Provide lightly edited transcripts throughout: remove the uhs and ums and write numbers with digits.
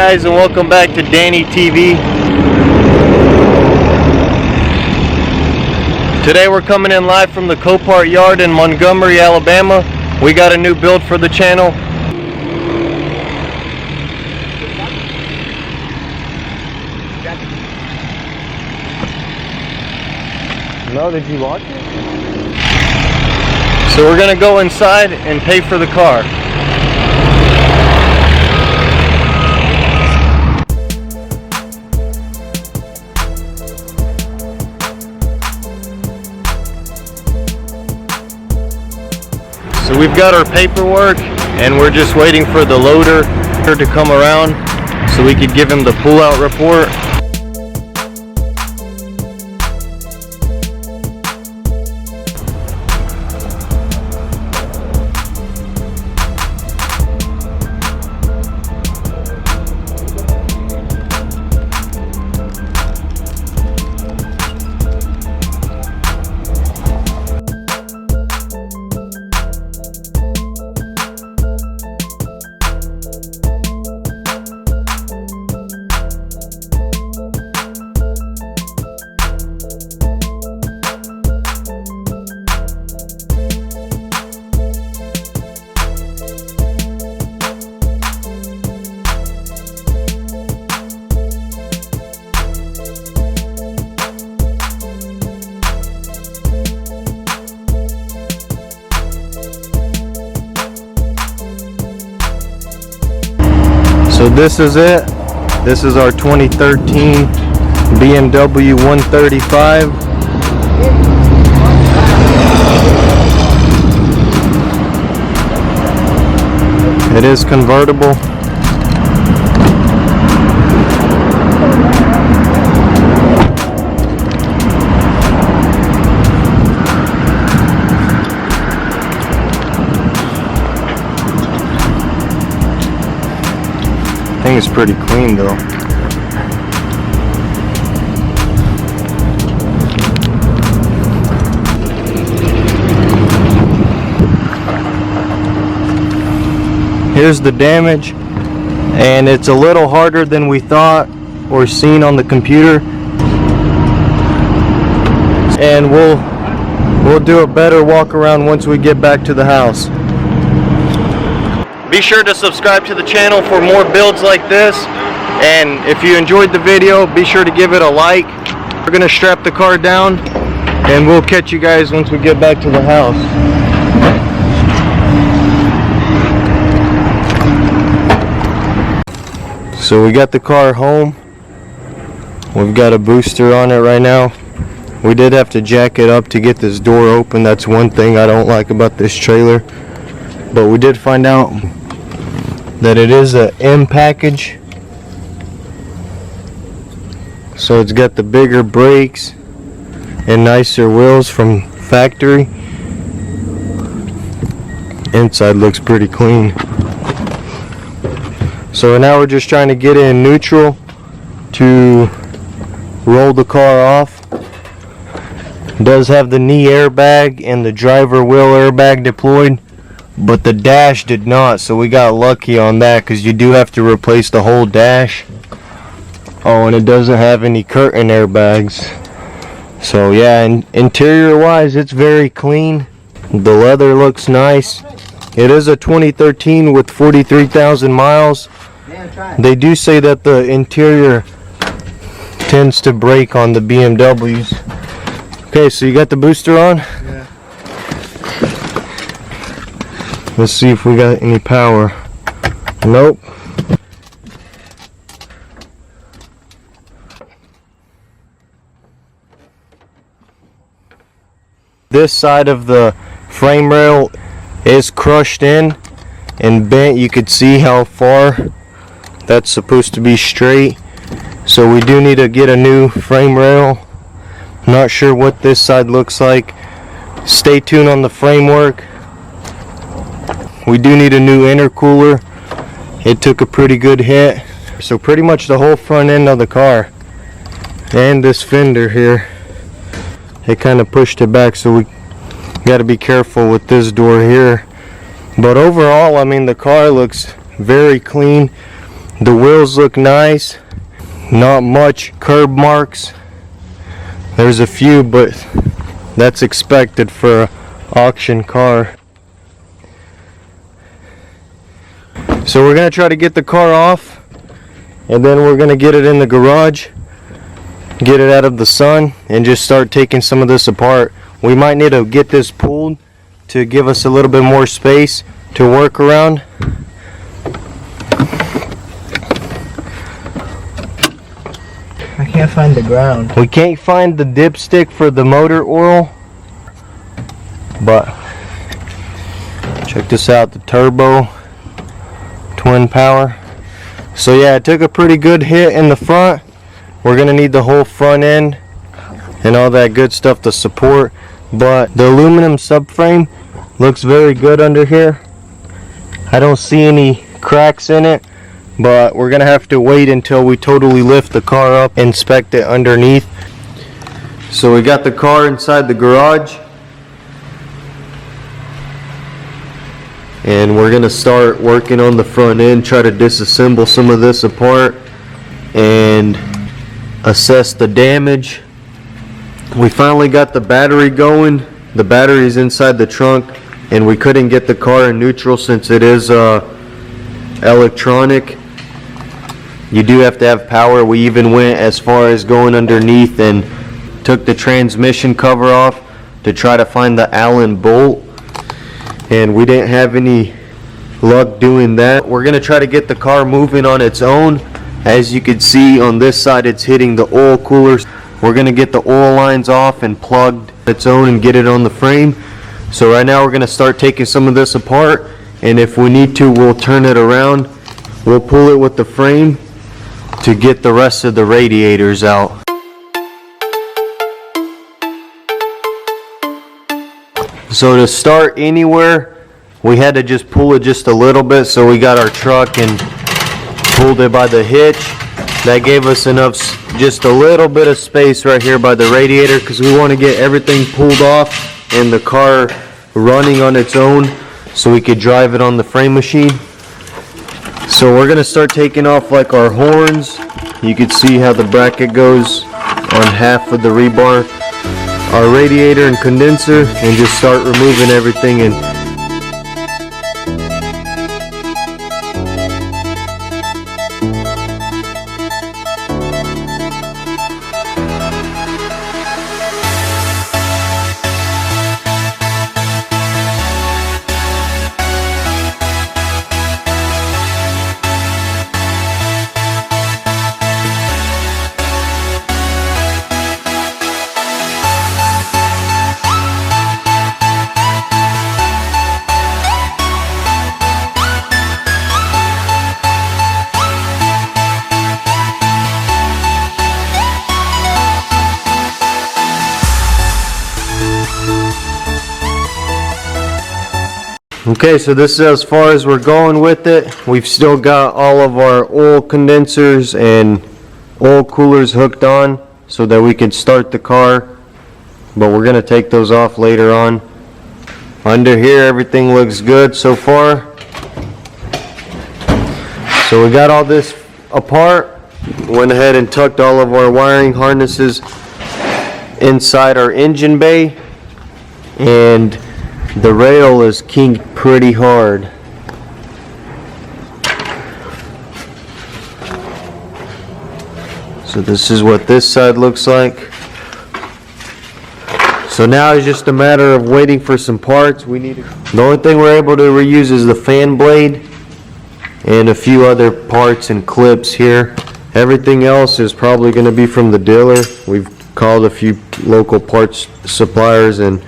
guys, and welcome back to Dannytv. Today we're coming in live from the Copart yard in Montgomery, Alabama. We got a new build for the channel. No, did you watch it? So we're gonna go inside and pay for the car. So we've got our paperwork and we're just waiting for the loader to come around so we could give him the pull-out report. So this is it. This is our 2013 BMW 135. It is convertible. I think it's pretty clean though. Here's the damage, and it's a little harder than we thought or seen on the computer. And we'll do a better walk around once we get back to the house. Be sure to subscribe to the channel for more builds like this, and if you enjoyed the video, be sure to give it a like. We're gonna strap the car down and we'll catch you guys once we get back to the house. So we got the car home. We've got a booster on it right now. We did have to jack it up to get this door open. That's one thing I don't like about this trailer, but we did find out that it is a M package, so it's got the bigger brakes and nicer wheels from factory. Inside looks pretty clean. So now we're just trying to get it in neutral to roll the car off. It does have the knee airbag and the driver wheel airbag deployed, but the dash did not, so we got lucky on that because you do have to replace the whole dash. Oh, and it doesn't have any curtain airbags. So yeah, and interior wise it's very clean. The leather looks nice. It is a 2013 with 43,000 miles. They do say that the interior tends to break on the BMWs. Okay, so you got the booster on? Yeah. Let's see if we got any power. Nope. This side of the frame rail is crushed in and bent. You could see how far that's supposed to be straight. So we do need to get a new frame rail. Not sure what this side looks like. Stay tuned on the framework. We do need a new intercooler. It took a pretty good hit. So pretty much the whole front end of the car and this fender here, it kind of pushed it back, so we got to be careful with this door here. But overall, I mean, the car looks very clean. The wheels look nice. Not much curb marks. There's a few, but that's expected for an auction car. So we're gonna try to get the car off, and then we're gonna get it in the garage, get it out of the sun, and just start taking some of this apart. We might need to get this pulled to give us a little bit more space to work around. I can't find the ground. We can't find the dipstick for the motor oil, but check this out, the turbo twin power. So yeah, it took a pretty good hit in the front. We're gonna need the whole front end and all that good stuff to support, but the aluminum subframe looks very good under here. I don't see any cracks in it, but we're gonna have to wait until we totally lift the car up, inspect it underneath. So we got the car inside the garage, and we're gonna start working on the front end, try to disassemble some of this apart and assess the damage. We finally got the battery going. The battery's inside the trunk, and we couldn't get the car in neutral since it is electronic. You do have to have power. We even went as far as going underneath and took the transmission cover off to try to find the Allen bolt, and we didn't have any luck doing that. We're gonna try to get the car moving on its own. As you can see on this side, it's hitting the oil coolers. We're gonna get the oil lines off and plugged its own and get it on the frame. So right now we're gonna start taking some of this apart, and if we need to, we'll turn it around. We'll pull it with the frame to get the rest of the radiators out. So to start anywhere, we had to just pull it just a little bit. So we got our truck and pulled it by the hitch. That gave us enough, just a little bit of space right here by the radiator, because we want to get everything pulled off and the car running on its own so we could drive it on the frame machine. So we're going to start taking off like our horns. You can see how the bracket goes on half of the rebar, our radiator and condenser, and just start removing everything. And okay, so this is as far as we're going with it. We've still got all of our oil condensers and oil coolers hooked on so that we can start the car, but we're going to take those off later on. Under here, everything looks good so far. So we got all this apart. Went ahead and tucked all of our wiring harnesses inside our engine bay, and the rail is kinked pretty hard. So this is what this side looks like. So now it's just a matter of waiting for some parts. The only thing we're able to reuse is the fan blade and a few other parts and clips here. Everything else is probably going to be from the dealer. We've called a few local parts suppliers, and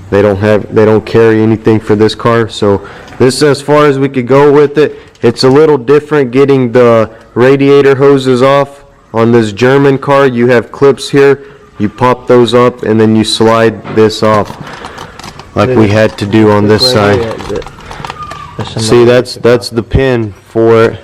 they don't carry anything for this car. So this is as far as we could go with it. It's a little different getting the radiator hoses off. On this German car, you have clips here. You pop those up and then you slide this off like we had to do on this side. See, that's the pin for it.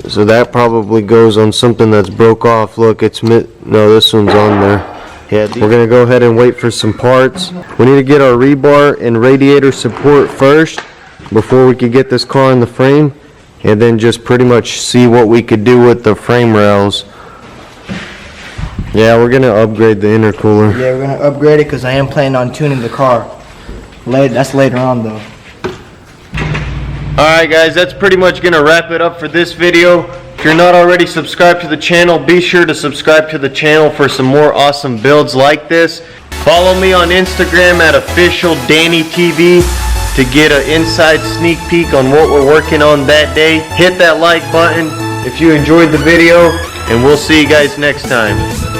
So that probably goes on something that's broke off. Look, no, this one's on there. Yeah, we're gonna go ahead and wait for some parts. We need to get our rebar and radiator support first before we can get this car in the frame, and then just pretty much see what we could do with the frame rails. Yeah, we're gonna upgrade the intercooler. Yeah, we're gonna upgrade it because I am planning on tuning the car. That's later on though. Alright guys, that's pretty much gonna wrap it up for this video. If you're not already subscribed to the channel, be sure to subscribe to the channel for some more awesome builds like this. Follow me on Instagram at official Dannytv to get an inside sneak peek on what we're working on that day. Hit that like button if you enjoyed the video, and we'll see you guys next time.